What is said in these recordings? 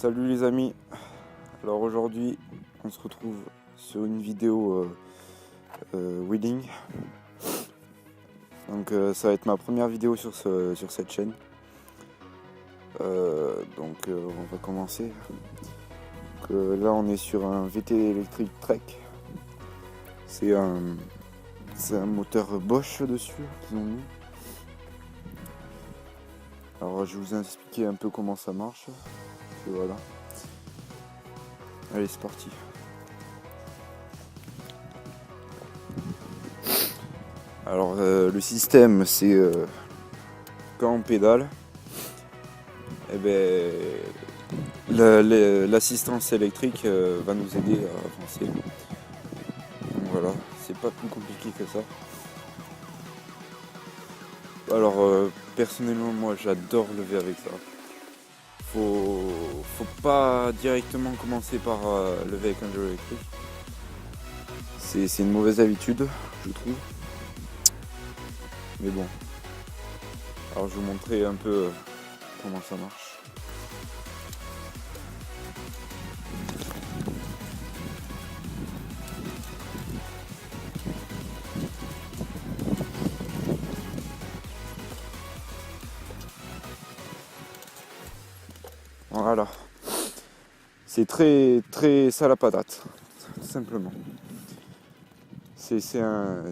Salut les amis, alors aujourd'hui on se retrouve sur une vidéo wheeling. Donc ça va être ma première vidéo sur cette chaîne. On va commencer. Là on est sur un VT électrique Trek. C'est un moteur Bosch dessus qu'ils ont mis. Alors je vais vous expliquer un peu comment ça marche. Et voilà. Allez, c'est parti. Alors le système, c'est quand on pédale, l'assistance électrique va nous aider à avancer. Donc voilà, c'est pas plus compliqué que ça. Alors personnellement, moi j'adore lever avec ça. Faut pas directement commencer par lever avec un jeu électrique. C'est une mauvaise habitude, je trouve. Mais bon. Alors je vais vous montrer un peu comment ça marche. Voilà. C'est très très sale à patate, tout simplement. C'est un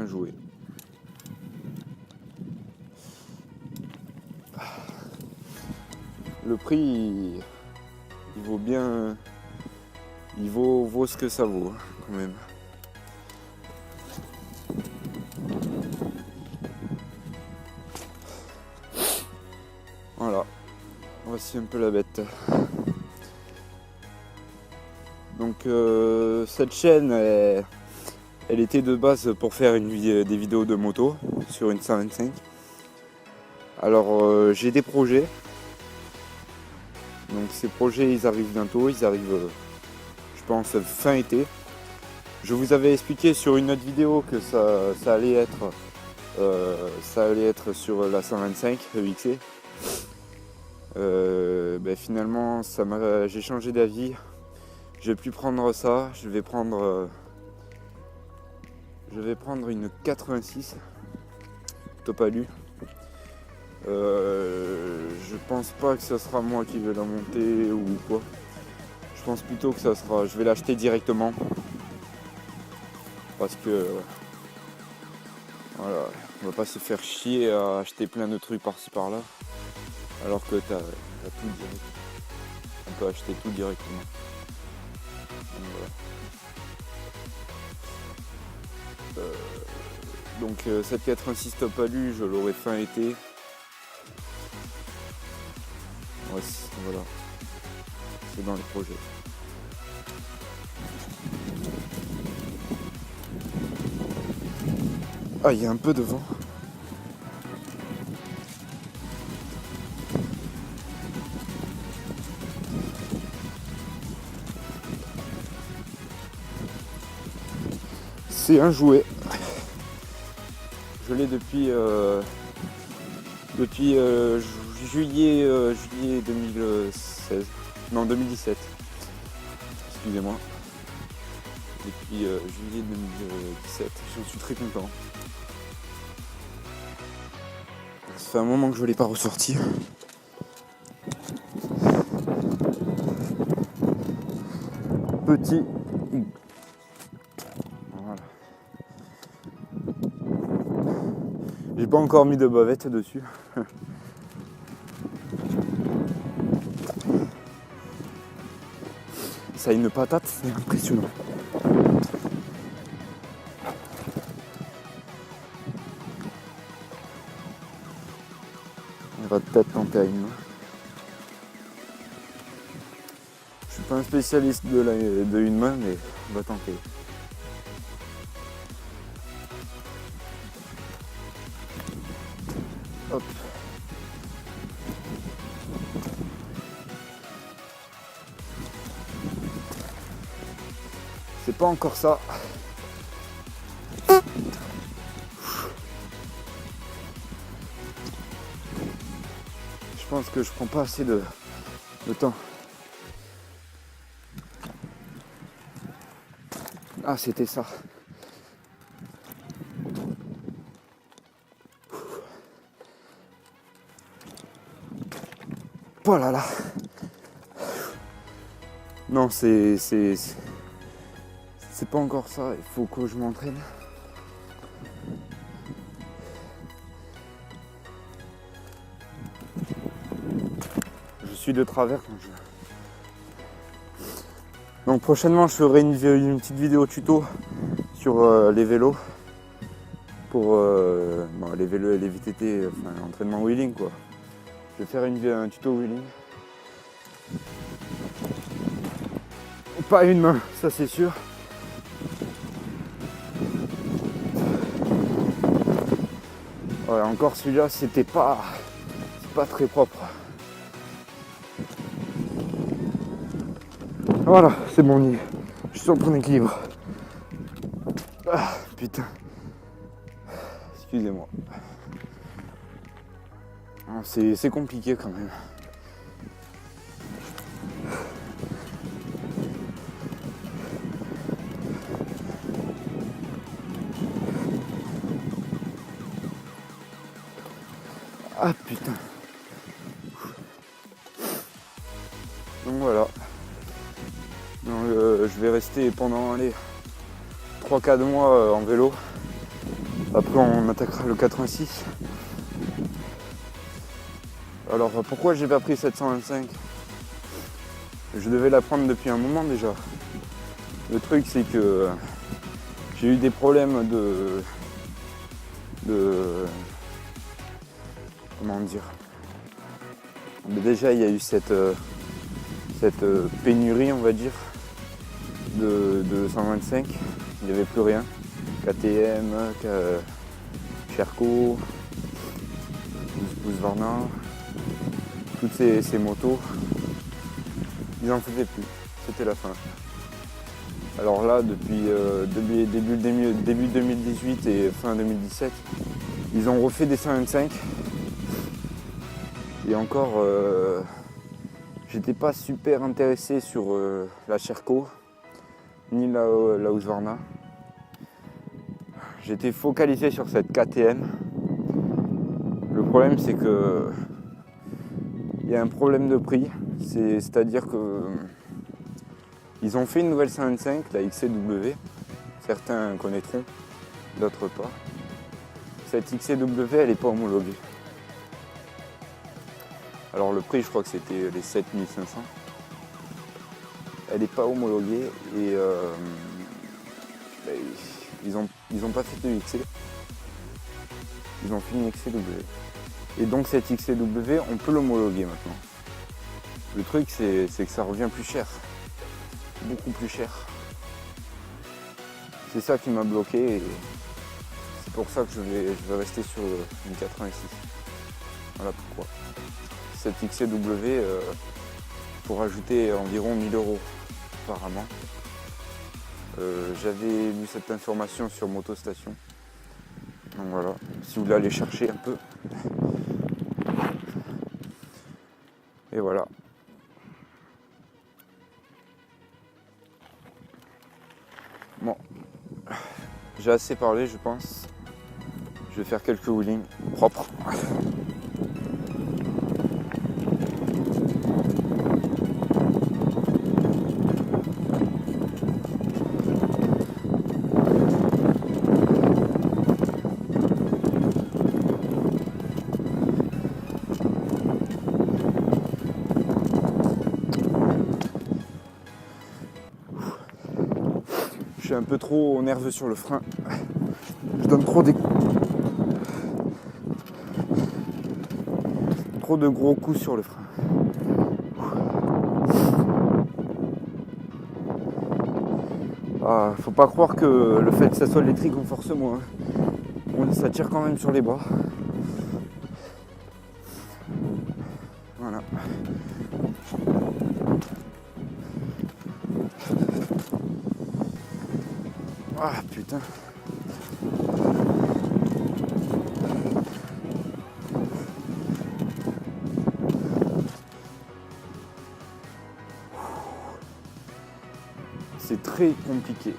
jouet. Le prix, il vaut bien, il vaut ce que ça vaut, quand même. Voilà, voici un peu la bête. Donc cette chaîne, elle était de base pour faire des vidéos de moto sur une 125. Alors j'ai des projets. Donc ces projets, ils arrivent bientôt, je pense fin été. Je vous avais expliqué sur une autre vidéo que ça allait être sur la 125 EXC. Finalement, j'ai changé d'avis. Je vais plus prendre ça. Je vais prendre une 86 Topalu. Je pense pas que ce sera moi qui vais la monter ou quoi. Je pense plutôt que je vais l'acheter directement. Parce que voilà, on va pas se faire chier à acheter plein de trucs par-ci par-là. Alors que t'as tout direct. On peut acheter tout directement. Donc, voilà. Cette 86 Topalu, je l'aurai fin été. Voilà, c'est dans les projets. Ah, il y a un peu de vent. C'est un jouet. Je l'ai depuis juillet 2016. Non, 2017. Excusez-moi. Depuis juillet 2017. J'en suis très content. Ça fait un moment que je ne l'ai pas ressorti. Petit. Voilà. J'ai pas encore mis de bavette dessus. Ça a une patate, c'est impressionnant. On va peut-être tenter à une main. Je suis pas un spécialiste de une main, mais on va tenter. Hop. C'est pas encore ça. Je pense que je prends pas assez de temps. Ah, c'était ça. Oh là là. Non, c'est pas encore ça. Il faut que je m'entraîne. Je suis de travers quand je... Donc prochainement, je ferai une petite vidéo tuto sur les vélos. Pour les vélos et les VTT, enfin l'entraînement wheeling quoi. Je vais faire un tuto wheeling. Pas une main, ça c'est sûr. Ouais, encore celui-là, c'est pas très propre. Voilà, c'est bon, je suis sur le point d'équilibre. Ah, putain. Excusez-moi. C'est compliqué quand même. Ah putain. Donc voilà. Donc, je vais rester pendant 3-4 mois en vélo. Après on attaquera le 86. Alors pourquoi j'ai pas pris 725 ? Je devais la prendre depuis un moment déjà. Le truc c'est que j'ai eu des problèmes de comment dire. Mais déjà il y a eu cette pénurie on va dire de 125. Il n'y avait plus rien. KTM, Sherco, Husqvarna, toutes ces motos, ils n'en faisaient plus. C'était la fin. Alors là, depuis début 2018 et fin 2017, ils ont refait des 125. Et encore, j'étais pas super intéressé sur la Sherco, ni la Husqvarna. J'étais focalisé sur cette KTM. Le problème c'est que il y a un problème de prix. C'est-à-dire que ils ont fait une nouvelle 125, la XCW. Certains connaîtront, d'autres pas. Cette XCW elle n'est pas homologuée. Alors le prix je crois que c'était les 7500. Elle n'est pas homologuée et ils ont pas fait de XC. Ils ont fait une XCW. Et donc cette XCW, on peut l'homologuer maintenant. Le truc c'est que ça revient plus cher. Beaucoup plus cher. C'est ça qui m'a bloqué et c'est pour ça que je vais rester sur une 86. Voilà pourquoi. Cette XCW, pour ajouter environ 1000 € apparemment. J'avais lu cette information sur Motostation. Donc voilà, si vous voulez aller chercher un peu. Et voilà. Bon, j'ai assez parlé je pense. Je vais faire quelques wheelings propres. Je suis un peu trop nerveux sur le frein. Je donne trop de gros coups sur le frein. Ah, faut pas croire que le fait que ça soit électrique on force moins. Ça tire quand même sur les bras. Voilà. Ah putain. C'est très compliqué.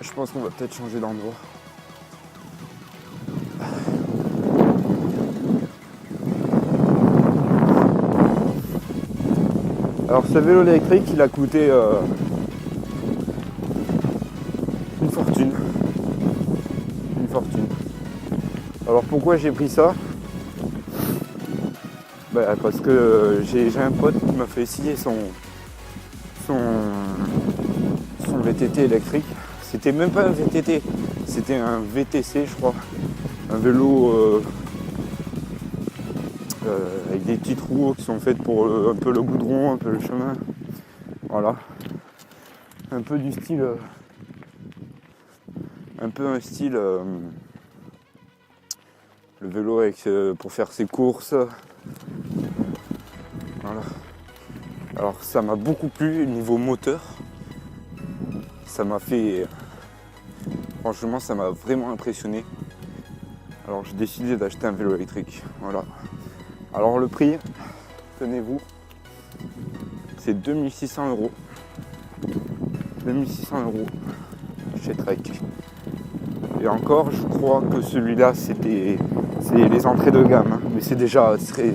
Je pense qu'on va peut-être changer d'endroit. Alors ce vélo électrique, il a coûté une fortune. Une fortune. Alors pourquoi j'ai pris ça? Parce que j'ai un pote qui m'a fait essayer son VTT électrique. C'était même pas un VTT, c'était un VTC je crois. Un vélo avec des petites roues qui sont faites pour un peu le goudron, un peu le chemin. Voilà. Un peu du style... un peu un style... le vélo avec, pour faire ses courses. Voilà. Alors ça m'a beaucoup plu niveau moteur. Ça m'a fait... franchement ça m'a vraiment impressionné. Alors j'ai décidé d'acheter un vélo électrique. Voilà. Alors le prix, tenez-vous, c'est 2600 €. 2600 € chez Trek. Et encore, je crois que celui-là, c'est les entrées de gamme. Hein. Mais c'est déjà très.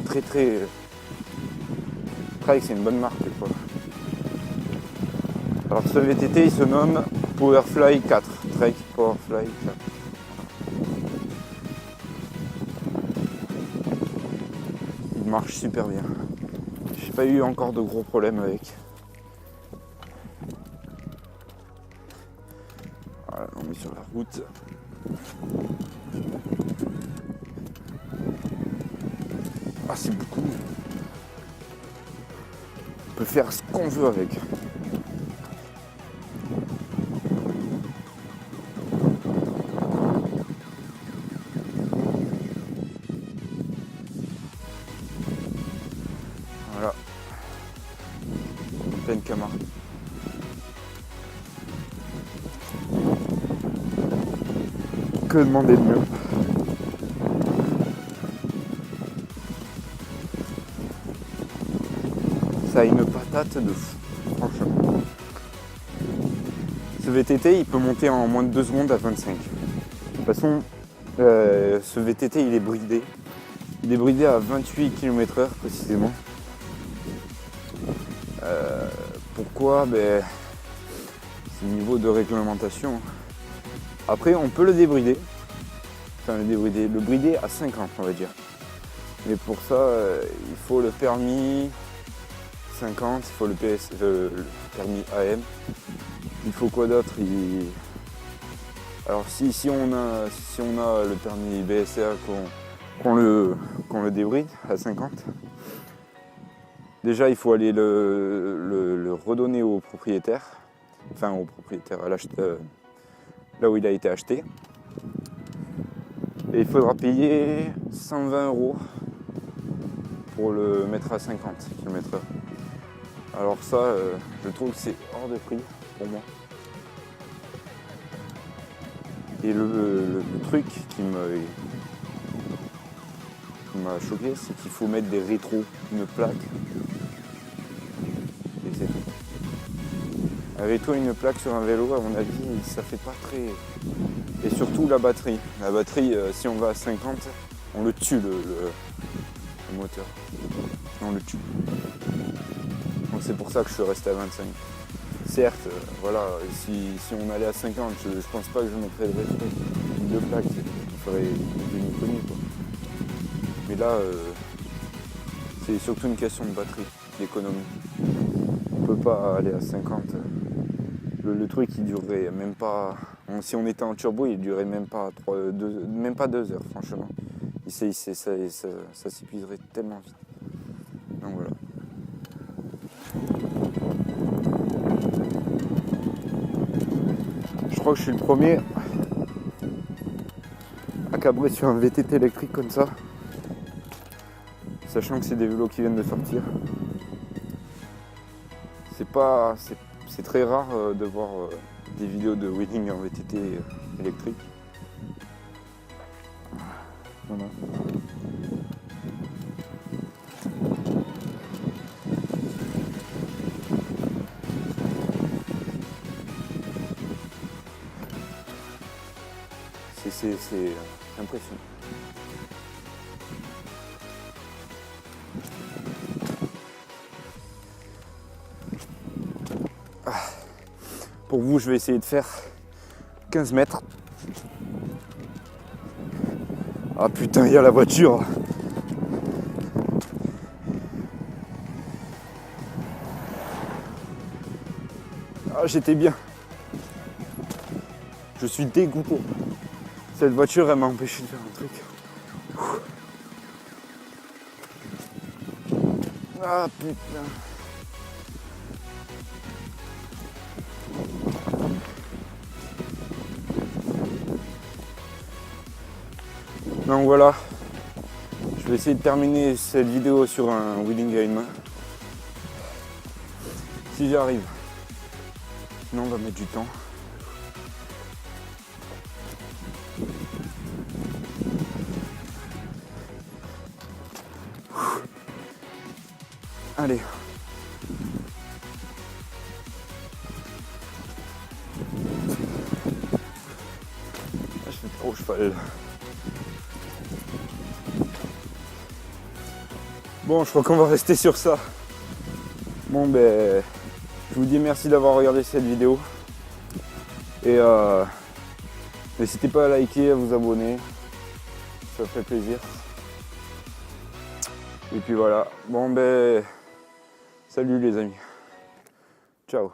Trek, c'est une bonne marque, quoi. Alors ce VTT, il se nomme Powerfly 4. Trek Powerfly 4. Il marche super bien. J'ai pas eu encore de gros problèmes avec. Voilà, on est sur la route. Ah, c'est beaucoup mieux. On peut faire ce qu'on veut avec. Voilà. Pleine Camara. Que demander de mieux? Ça a une patate de fou, franchement. Ce VTT, il peut monter en moins de 2 secondes à 25. De toute façon, ce VTT, il est bridé. Il est bridé à 28 km/h précisément. Pourquoi? C'est le niveau de réglementation. Après, on peut le débrider. Enfin, le brider à 50, on va dire. Mais pour ça, il faut le permis 50, il faut le permis AM. Il faut quoi d'autre? Alors si on a le permis BSA qu'on le débride à 50, déjà il faut aller le redonner au propriétaire, enfin au propriétaire, à l'acheteur, là où il a été acheté. Et il faudra payer 120 € pour le mettre à 50 km/h. Alors ça, je trouve que c'est hors de prix pour moi. Et le truc qui m'a choqué, c'est qu'il faut mettre des rétros, une plaque. Et c'est tout. Un rétro, une plaque sur un vélo, à mon avis, ça fait pas très... Et surtout la batterie. La batterie, si on va à 50, on le tue le moteur. On le tue. Donc c'est pour ça que je suis resté à 25. Certes, voilà, si on allait à 50, je pense pas que je mettrais de plaque, il ferait une économie, quoi. Mais là, c'est surtout une question de batterie, d'économie. On peut pas aller à 50. Le truc, il durerait même pas... Si on était en turbo, il durerait même pas 2 heures, franchement. Ça s'épuiserait tellement vite. Donc voilà. Je crois que je suis le premier à cabrer sur un VTT électrique comme ça, sachant que c'est des vélos qui viennent de sortir. C'est très rare de voir des vidéos de wheeling en VTT électrique. Voilà. C'est impressionnant. Pour vous, je vais essayer de faire 15 mètres. Ah putain, il y a la voiture. Ah, j'étais bien. Je suis dégoûté. Cette voiture, elle m'a empêché de faire un truc. Ah putain. Donc voilà, je vais essayer de terminer cette vidéo sur un wheeling à une main. Si j'y arrive. Sinon on va mettre du temps. Allez. Je fais trop cheval. Bon, je crois qu'on va rester sur ça. Bon, ben, je vous dis merci d'avoir regardé cette vidéo. Et n'hésitez pas à liker, à vous abonner. Ça fait plaisir. Et puis voilà. Bon, ben, salut les amis. Ciao.